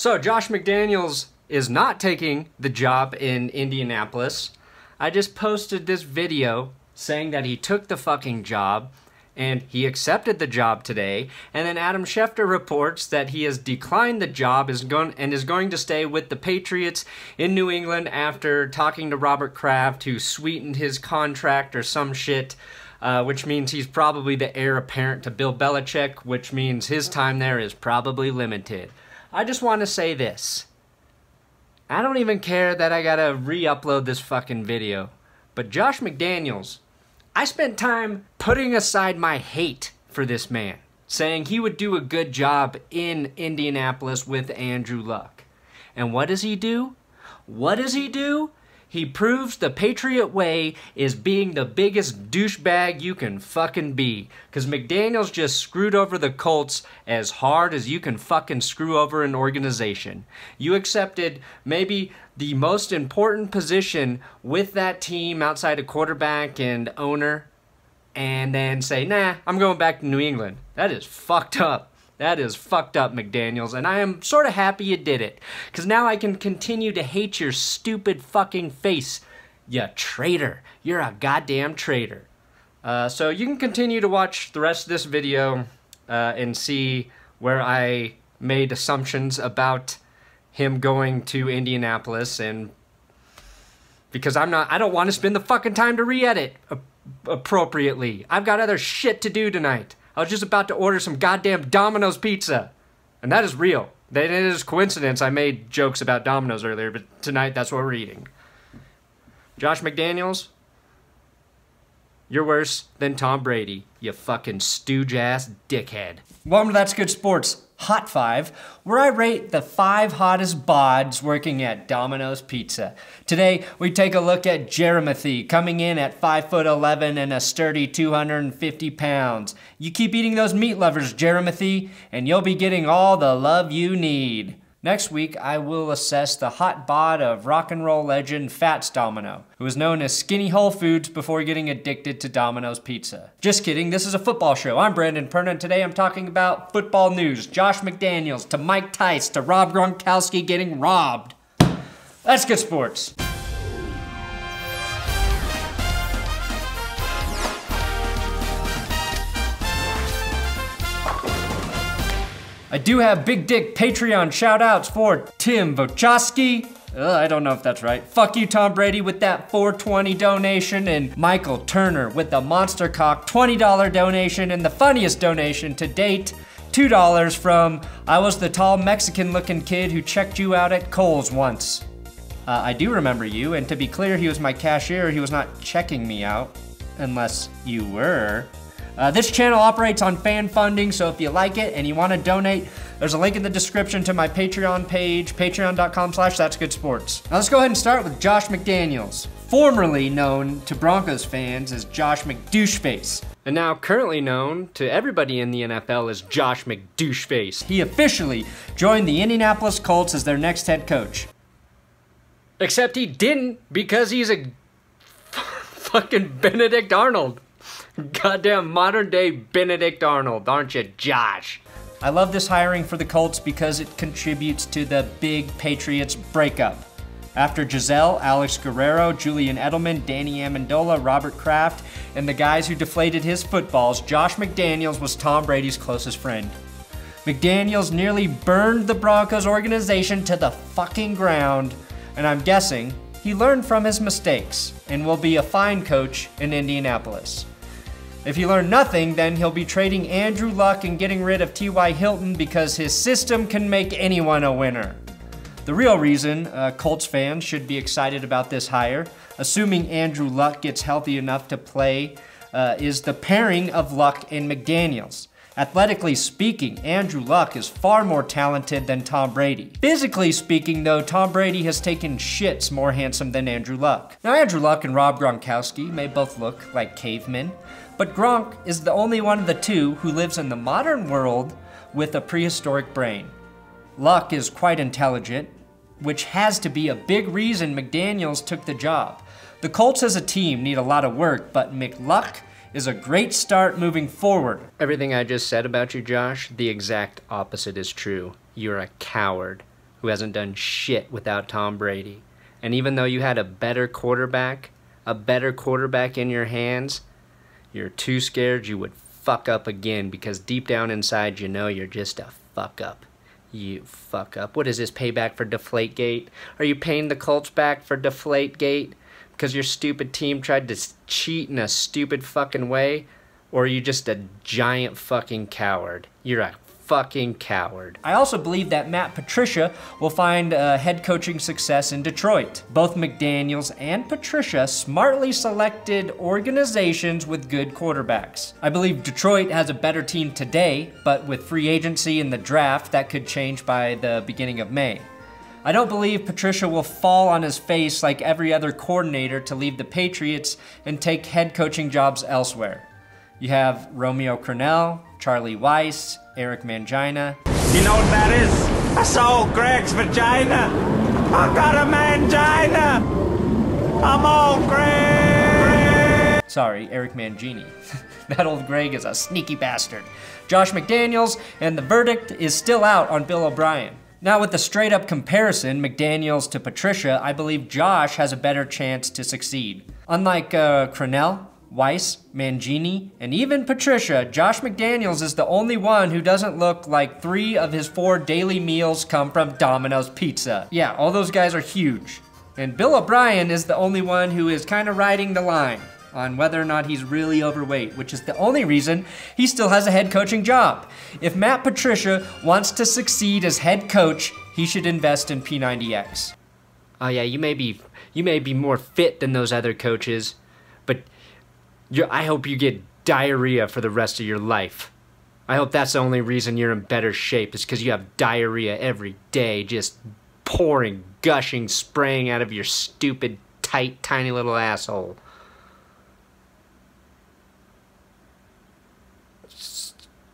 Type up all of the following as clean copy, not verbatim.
So Josh McDaniels is not taking the job in Indianapolis. I just posted this video saying that he took the fucking job and he accepted the job today, and then Adam Schefter reports that he has declined the job is going to stay with the Patriots in New England after talking to Robert Kraft, who sweetened his contract or some shit, which means he's probably the heir apparent to Bill Belichick, which means his time there is probably limited. I just want to say this. I don't even care that I gotta re-upload this fucking video, but Josh McDaniels, I spent time putting aside my hate for this man, saying he would do a good job in Indianapolis with Andrew Luck. And what does he do? What does he do? He proves the Patriot way is being the biggest douchebag you can fucking be. Because McDaniels just screwed over the Colts as hard as you can fucking screw over an organization. You accepted maybe the most important position with that team outside of quarterback and owner, and then say, nah, I'm going back to New England. That is fucked up. That is fucked up, McDaniels, and I am sort of happy you did it, because now I can continue to hate your stupid fucking face, you traitor. You're a goddamn traitor. So you can continue to watch the rest of this video and see where I made assumptions about him going to Indianapolis, and because I don't want to spend the fucking time to re-edit appropriately. I've got other shit to do tonight. I was just about to order some goddamn Domino's pizza. And that is real. That is coincidence. I made jokes about Domino's earlier, but tonight that's what we're eating. Josh McDaniels, you're worse than Tom Brady, you fucking stooge-ass dickhead. Welcome to That's Good Sports Hot 5, where I rate the 5 hottest bods working at Domino's Pizza. Today, we take a look at Jeremy, coming in at 5'11" and a sturdy 250 pounds. You keep eating those meat lovers, Jeremy, and you'll be getting all the love you need. Next week, I will assess the hot bod of rock and roll legend Fats Domino, who was known as Skinny Whole Foods before getting addicted to Domino's Pizza. Just kidding, this is a football show. I'm Brandon Perna, and today I'm talking about football news. Josh McDaniels to Mike Tice to Rob Gronkowski getting robbed. That's good sports. I do have big dick Patreon shout outs for Tim Vochowski. I don't know if that's right. Fuck you, Tom Brady, with that $4.20 donation, and Michael Turner with the Monster Cock $20 donation, and the funniest donation to date, $2 from I was the tall Mexican looking kid who checked you out at Kohl's once. I do remember you, and to be clear, he was my cashier. He was not checking me out, unless you were. This channel operates on fan funding, so if you like it and you want to donate, there's a link in the description to my Patreon page, patreon.com/thatsgoodsports. Now let's go ahead and start with Josh McDaniels, formerly known to Broncos fans as Josh McDoucheface, and now currently known to everybody in the NFL as Josh McDoucheface. He officially joined the Indianapolis Colts as their next head coach. Except he didn't, because he's a fucking Benedict Arnold. Goddamn modern day Benedict Arnold, aren't you, Josh? I love this hiring for the Colts because it contributes to the big Patriots breakup. After Giselle, Alex Guerrero, Julian Edelman, Danny Amendola, Robert Kraft, and the guys who deflated his footballs, Josh McDaniels was Tom Brady's closest friend. McDaniels nearly burned the Broncos organization to the fucking ground, and I'm guessing he learned from his mistakes and will be a fine coach in Indianapolis. If he learned nothing, then he'll be trading Andrew Luck and getting rid of T.Y. Hilton because his system can make anyone a winner. The real reason Colts fans should be excited about this hire, assuming Andrew Luck gets healthy enough to play, is the pairing of Luck and McDaniels. Athletically speaking, Andrew Luck is far more talented than Tom Brady. Physically speaking, though, Tom Brady has taken shits more handsome than Andrew Luck. Now, Andrew Luck and Rob Gronkowski may both look like cavemen, but Gronk is the only one of the two who lives in the modern world with a prehistoric brain. Luck is quite intelligent, which has to be a big reason McDaniels took the job. The Colts as a team need a lot of work, but McLuck is a great start moving forward. Everything I just said about you, Josh, the exact opposite is true. You're a coward. who hasn't done shit without Tom Brady. And even though you had a better quarterback in your hands, you're too scared you would fuck up again, because deep down inside you know you're just a fuck up. You fuck up. What is this, payback for Deflategate? Are you paying the Colts back for Deflategate because your stupid team tried to cheat in a stupid fucking way? Or are you just a giant fucking coward? You're a fucking coward. I also believe that Matt Patricia will find head coaching success in Detroit. Both McDaniels and Patricia smartly selected organizations with good quarterbacks. I believe Detroit has a better team today, but with free agency in the draft, that could change by the beginning of May. I don't believe Patricia will fall on his face like every other coordinator to leave the Patriots and take head coaching jobs elsewhere. You have Romeo Crennel, Charlie Weiss, Eric Mangina. You know what that is? That's old Greg's vagina. I got a mangina. I'm old Greg. Sorry, Eric Mangini. That old Greg is a sneaky bastard. Josh McDaniels, and the verdict is still out on Bill O'Brien. Now, with the straight-up comparison, McDaniels to Patricia, I believe Josh has a better chance to succeed. Unlike Crennel, Weiss, Mangini, and even Patricia, Josh McDaniels is the only one who doesn't look like 3 of his 4 daily meals come from Domino's Pizza. Yeah, all those guys are huge. And Bill O'Brien is the only one who is kind of riding the line on whether or not he's really overweight, which is the only reason he still has a head coaching job. If Matt Patricia wants to succeed as head coach, he should invest in P90X. Oh yeah, you may be more fit than those other coaches, but I hope you get diarrhea for the rest of your life. I hope that's the only reason you're in better shape, is because you have diarrhea every day, just pouring, gushing, spraying out of your stupid, tight, tiny little asshole.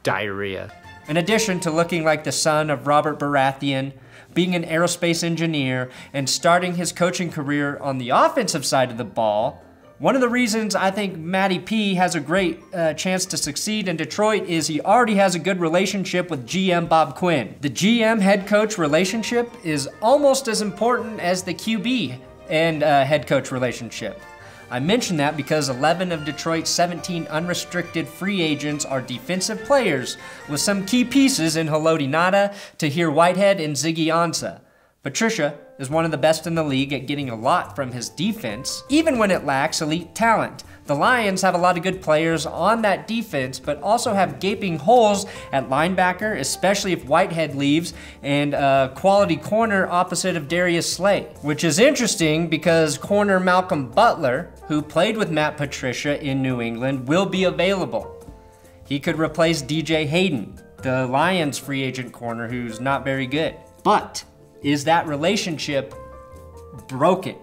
Diarrhea. In addition to looking like the son of Robert Baratheon, being an aerospace engineer, and starting his coaching career on the offensive side of the ball, one of the reasons I think Matty P has a great chance to succeed in Detroit is he already has a good relationship with GM Bob Quinn. The GM head coach relationship is almost as important as the QB and head coach relationship. I mention that because 11 of Detroit's 17 unrestricted free agents are defensive players, with some key pieces in Haloti Ngata, Tahir Whitehead, and Ziggy Ansah. Patricia is one of the best in the league at getting a lot from his defense, even when it lacks elite talent. The Lions have a lot of good players on that defense, but also have gaping holes at linebacker, especially if Whitehead leaves, and a quality corner opposite of Darius Slay. Which is interesting because corner Malcolm Butler, who played with Matt Patricia in New England, will be available. He could replace DJ Hayden, the Lions free agent corner who's not very good. But is that relationship broken?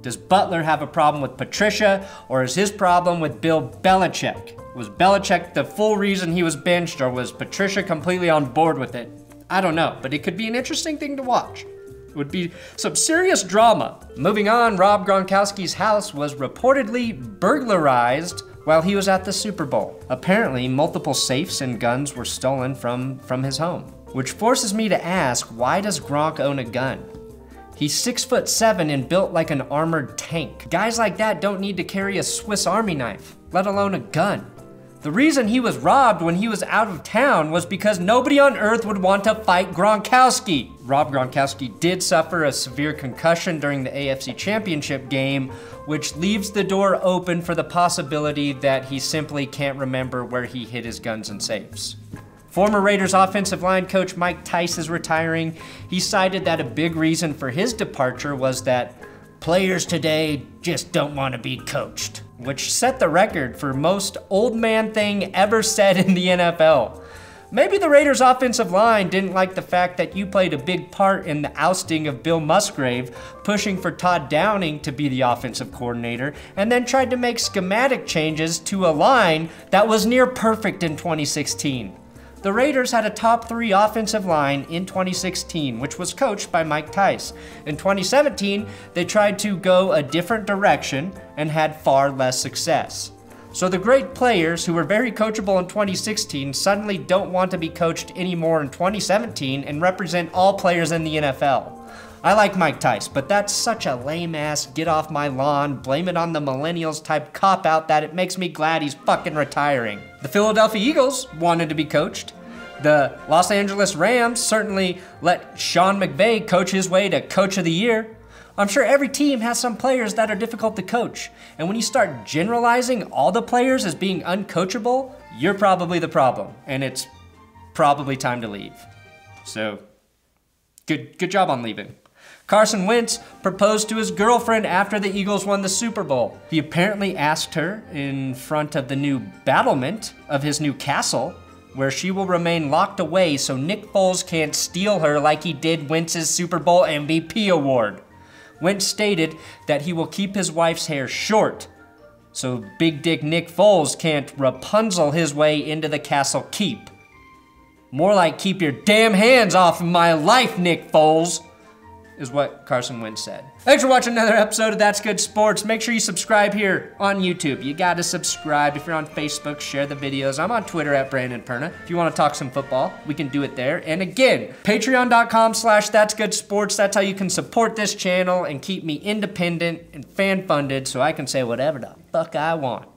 Does Butler have a problem with Patricia, or is his problem with Bill Belichick? Was Belichick the full reason he was benched, or was Patricia completely on board with it? I don't know, but it could be an interesting thing to watch. It would be some serious drama. Moving on, Rob Gronkowski's house was reportedly burglarized while he was at the Super Bowl. Apparently, multiple safes and guns were stolen from his home. Which forces me to ask, why does Gronk own a gun? He's 6'7" and built like an armored tank. Guys like that don't need to carry a Swiss Army knife, let alone a gun. The reason he was robbed when he was out of town was because nobody on earth would want to fight Gronkowski. Rob Gronkowski did suffer a severe concussion during the AFC Championship game, which leaves the door open for the possibility that he simply can't remember where he hid his guns and safes. Former Raiders offensive line coach Mike Tice is retiring. He cited that a big reason for his departure was that players today just don't want to be coached, which set the record for most old man thing ever said in the NFL. Maybe the Raiders offensive line didn't like the fact that you played a big part in the ousting of Bill Musgrave, pushing for Todd Downing to be the offensive coordinator, and then tried to make schematic changes to a line that was near perfect in 2016. The Raiders had a top 3 offensive line in 2016, which was coached by Mike Tice. In 2017, they tried to go a different direction and had far less success. So the great players who were very coachable in 2016 suddenly don't want to be coached anymore in 2017 and represent all players in the NFL. I like Mike Tice, but that's such a lame-ass, get off my lawn, blame it on the millennials type cop-out that it makes me glad he's fucking retiring. The Philadelphia Eagles wanted to be coached. The Los Angeles Rams certainly let Sean McVay coach his way to Coach of the Year. I'm sure every team has some players that are difficult to coach, and when you start generalizing all the players as being uncoachable, you're probably the problem, and it's probably time to leave. So, good job on leaving. Carson Wentz proposed to his girlfriend after the Eagles won the Super Bowl. He apparently asked her in front of the new battlement of his new castle, where she will remain locked away so Nick Foles can't steal her like he did Wentz's Super Bowl MVP award. Wentz stated that he will keep his wife's hair short, so Big Dick Nick Foles can't Rapunzel his way into the castle keep. More like keep your damn hands off of my life, Nick Foles, is what Carson Wentz said. Thanks for watching another episode of That's Good Sports. Make sure you subscribe here on YouTube. You gotta subscribe. If you're on Facebook, share the videos. I'm on Twitter at Brandon Perna. If you wanna talk some football, we can do it there. And again, patreon.com/thatsgoodsports. That's how you can support this channel and keep me independent and fan-funded so I can say whatever the fuck I want.